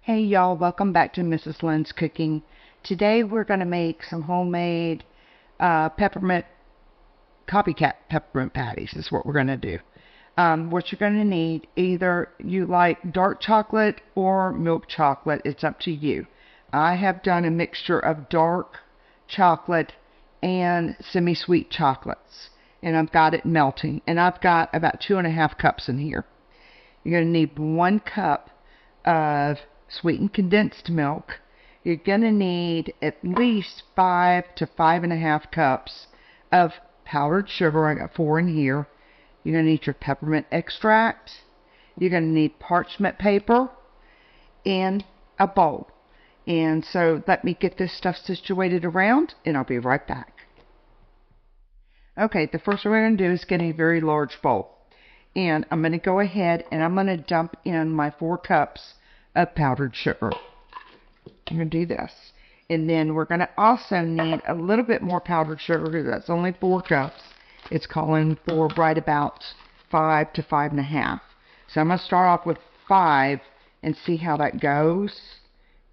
Hey y'all, welcome back to Mrs. Lynn's Cooking. Today we're going to make some homemade copycat peppermint patties is what we're going to do. What you're going to need, either you like dark chocolate or milk chocolate, it's up to you. I have done a mixture of dark chocolate and semi-sweet chocolates, and I've got it melting, and I've got about 2.5 cups in here. You're going to need 1 cup of sweetened condensed milk. You're going to need at least 5 to 5.5 cups of powdered sugar. I got 4 in here. You're going to need your peppermint extract. You're going to need parchment paper and a bowl. And so let me get this stuff situated around and I'll be right back. Okay, the first thing we're going to do is get a very large bowl. And I'm going to go ahead and I'm going to dump in my 4 cups of powdered sugar. I'm going to do this. And then we're going to also need a little bit more powdered sugar because that's only 4 cups. It's calling for right about 5 to 5.5. So I'm going to start off with 5 and see how that goes.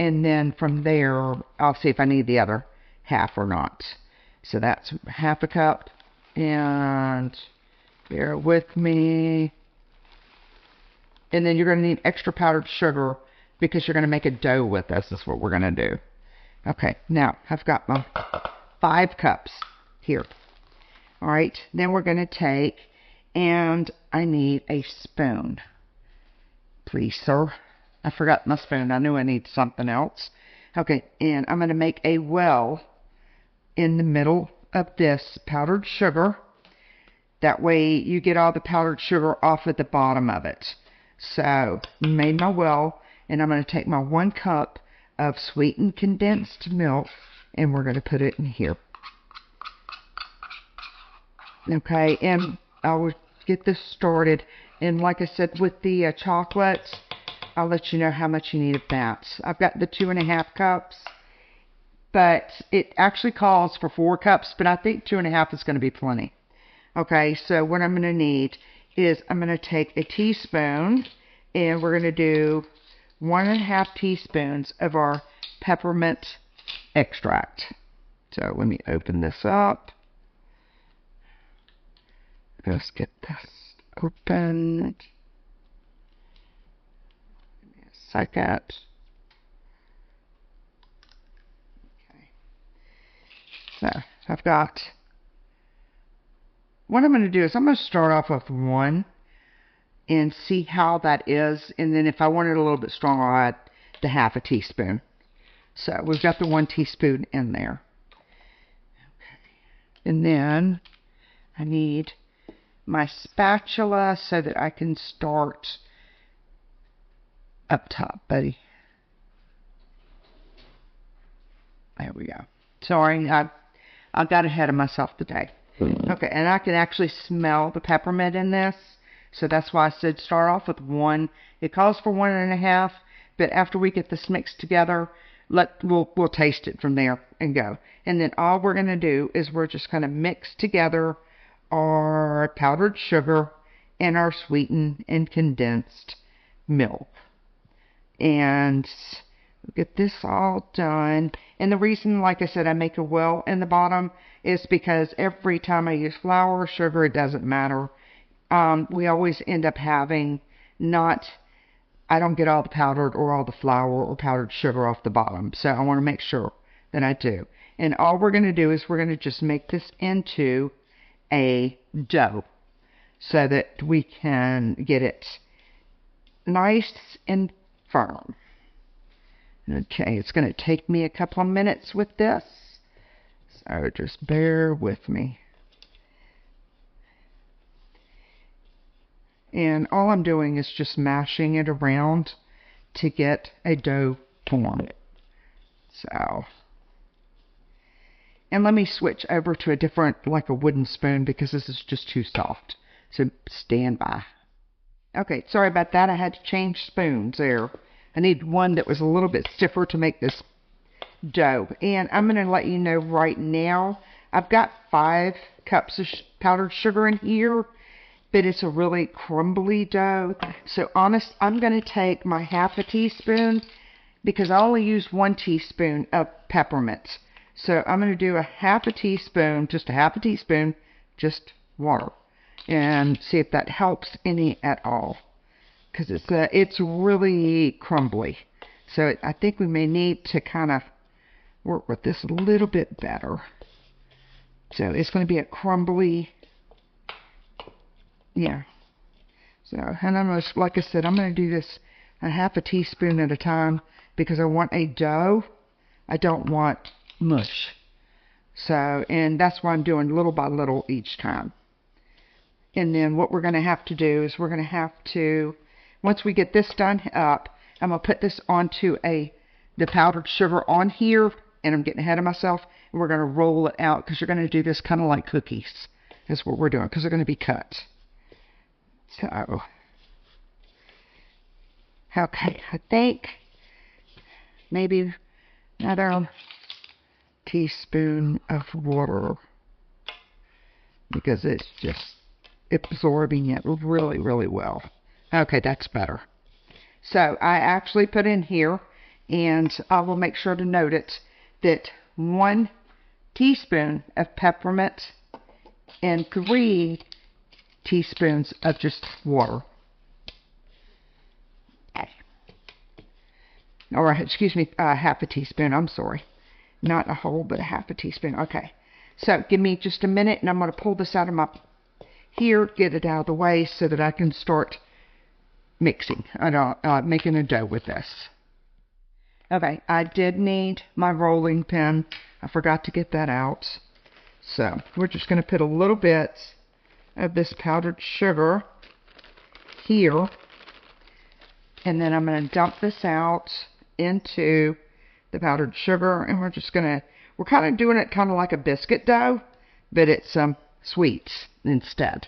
And then from there, I'll see if I need the other half or not. So that's 1/2 cup. And bear with me. And then you're going to need extra powdered sugar because you're going to make a dough with this. That's what we're going to do. Okay, now I've got my 5 cups here. All right, then we're going to take, and I need a spoon. Please, sir. I forgot my spoon. I knew I need something else. Okay, and I'm going to make a well in the middle of this powdered sugar. That way you get all the powdered sugar off at the bottom of it. So, made my well, and I'm going to take my 1 cup of sweetened condensed milk, and we're going to put it in here. Okay, and I will get this started. And like I said, with the chocolate, I'll let you know how much you need of that. I've got the 2.5 cups, but it actually calls for 4 cups, but I think 2.5 is going to be plenty. Okay, so what I'm going to need is I'm going to take a teaspoon, and we're going to do 1.5 teaspoons of our peppermint extract. So let me open this up. Let's get this open. Give me a second. Okay. So I've got, what I'm going to do is I'm going to start off with 1 and see how that is. And then if I want it a little bit stronger, I'll add the 1/2 teaspoon. So we've got the 1 teaspoon in there. Okay. And then I need my spatula so that I can start up top, buddy. There we go. Sorry, I got ahead of myself today. Okay, and I can actually smell the peppermint in this, so that's why I said start off with 1. It calls for 1.5, but after we get this mixed together, we'll taste it from there and go. And then all we're going to do is we're just going to mix together our powdered sugar and our sweetened and condensed milk. And get this all done. And the reason, like I said, I make a well in the bottom is because every time I use flour or sugar, it doesn't matter. We always end up having I don't get all the powdered or all the flour or powdered sugar off the bottom. So I want to make sure that I do. And all we're going to do is we're going to just make this into a dough so that we can get it nice and firm. Okay, it's going to take me a couple of minutes with this, so just bear with me. And all I'm doing is just mashing it around to get a dough formed. So, and let me switch over to a different, like a wooden spoon, because this is just too soft. So stand by. Okay, sorry about that. I had to change spoons there. I need one that was a little bit stiffer to make this dough. And I'm going to let you know right now, I've got 5 cups of powdered sugar in here, but it's a really crumbly dough. So I'm going to take my 1/2 teaspoon because I only used 1 teaspoon of peppermint. So I'm going to do a half a teaspoon, just a half a teaspoon, just water. And see if that helps any at all. Because it's really crumbly. So I think we may need to kind of work with this a little bit better. So it's going to be a crumbly, yeah. So, and I'm going to, like I said, I'm going to do this a half a teaspoon at a time because I want a dough. I don't want mush. So, and that's why I'm doing little by little each time. And then what we're going to have to do is we're going to have to, once we get this done up, I'm going to put this onto the powdered sugar on here. And I'm getting ahead of myself. And we're going to roll it out because you're going to do this kind of like cookies. That's what we're doing because they're going to be cut. So, okay, I think maybe another teaspoon of water because it's just absorbing it really, really well. Okay, that's better. So I actually put in here, and I will make sure to note it, that 1 teaspoon of peppermint and 3 teaspoons of just water. Okay. Or, excuse me, half a teaspoon, I'm sorry. Not a whole, but a half a teaspoon. Okay. So give me just a minute, and I'm going to pull this out of my here, get it out of the way so that I can start mixing, making a dough with this. Okay, I did need my rolling pin. I forgot to get that out. So, we're just going to put a little bit of this powdered sugar here. And then I'm going to dump this out into the powdered sugar. And we're just going to, we're kind of doing it kind of like a biscuit dough, but it's sweets instead.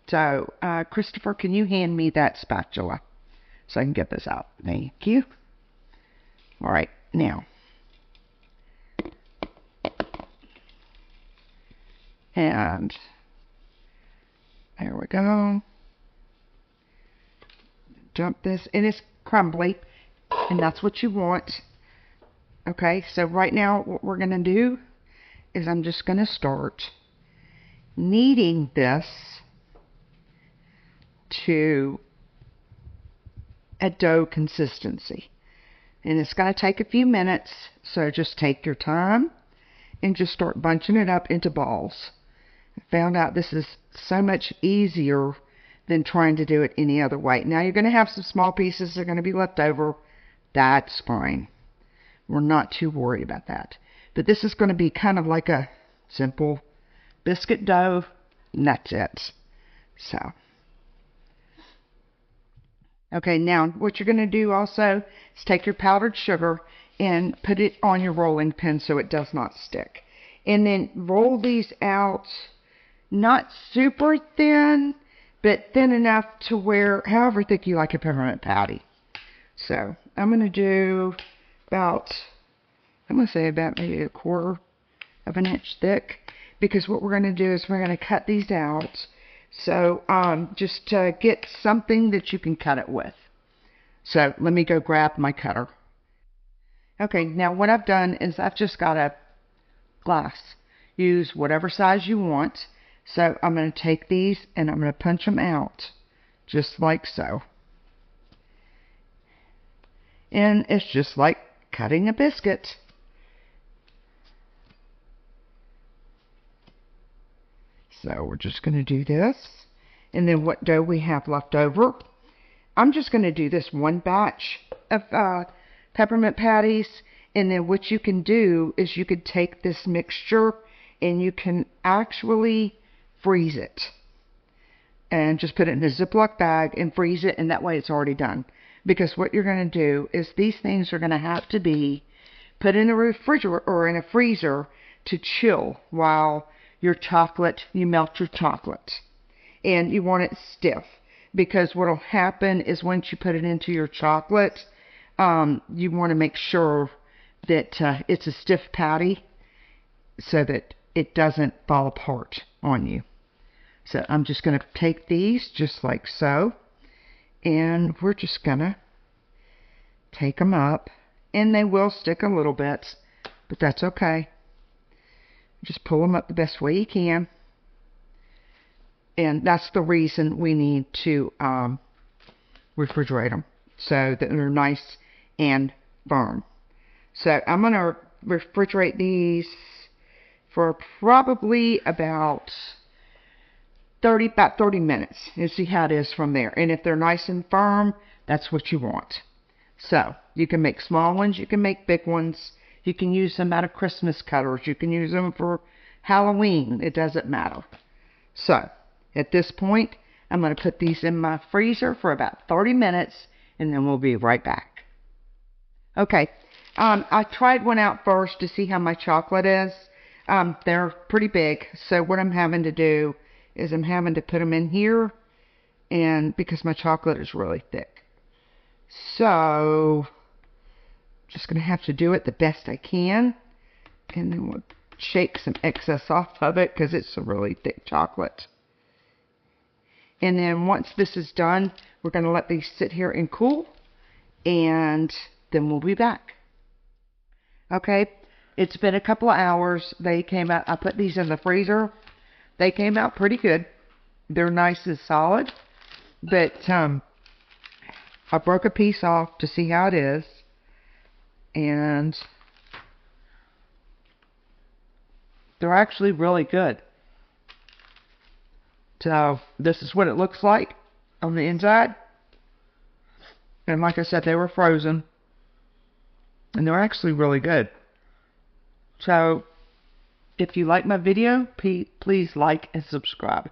So, Christopher, can you hand me that spatula so I can get this out? Thank you. All right, now. And there we go. Dump this, and it's crumbly, and that's what you want. Okay, so right now what we're going to do is I'm just going to start kneading this to a dough consistency. And it's going to take a few minutes, so just take your time and just start bunching it up into balls. I found out this is so much easier than trying to do it any other way. Now you're going to have some small pieces that are going to be left over. That's fine. We're not too worried about that. But this is going to be kind of like a simple biscuit dough, and that's it. So. Okay, now what you're going to do also is take your powdered sugar and put it on your rolling pin so it does not stick. And then roll these out, not super thin, but thin enough to where, however thick you like a peppermint patty. So I'm going to do about, I'm going to say about maybe 1/4 of an inch thick, because what we're going to do is we're going to cut these out. So, just get something that you can cut it with. So, let me go grab my cutter. Okay, now what I've done is I've just got a glass. Use whatever size you want. So, I'm going to take these and I'm going to punch them out. Just like so. And it's just like cutting a biscuit. So we're just going to do this. And then what dough we have left over. I'm just going to do this one batch of peppermint patties. And then what you can do is you could take this mixture and you can actually freeze it. And just put it in a Ziploc bag and freeze it. And that way it's already done. Because what you're going to do is these things are going to have to be put in a refrigerator or in a freezer to chill while your chocolate, you melt your chocolate. And you want it stiff. Because what will happen is once you put it into your chocolate, you want to make sure that it's a stiff patty so that it doesn't fall apart on you. So I'm just going to take these just like so. And we're just going to take them up, and they will stick a little bit, but that's okay. Just pull them up the best way you can. And that's the reason we need to refrigerate them, so that they're nice and firm. So I'm going to refrigerate these for probably about 30 minutes and see how it is from there. And if they're nice and firm, that's what you want. So you can make small ones, you can make big ones. You can use them out of Christmas cutters. You can use them for Halloween. It doesn't matter. So at this point, I'm going to put these in my freezer for about 30 minutes, and then we'll be right back. Okay, I tried one out first to see how my chocolate is. They're pretty big, so what I'm having to do is I'm having to put them in here, and because my chocolate is really thick. So, just going to have to do it the best I can, and then we'll shake some excess off of it because it's a really thick chocolate. And then once this is done, we're going to let these sit here and cool, and then we'll be back. Okay, it's been a couple of hours. They came out, I put these in the freezer. They came out pretty good. They're nice and solid, but I broke a piece off to see how it is, and they're actually really good. So this is what it looks like on the inside. And like I said, they were frozen. And they're actually really good. So if you like my video, please like and subscribe.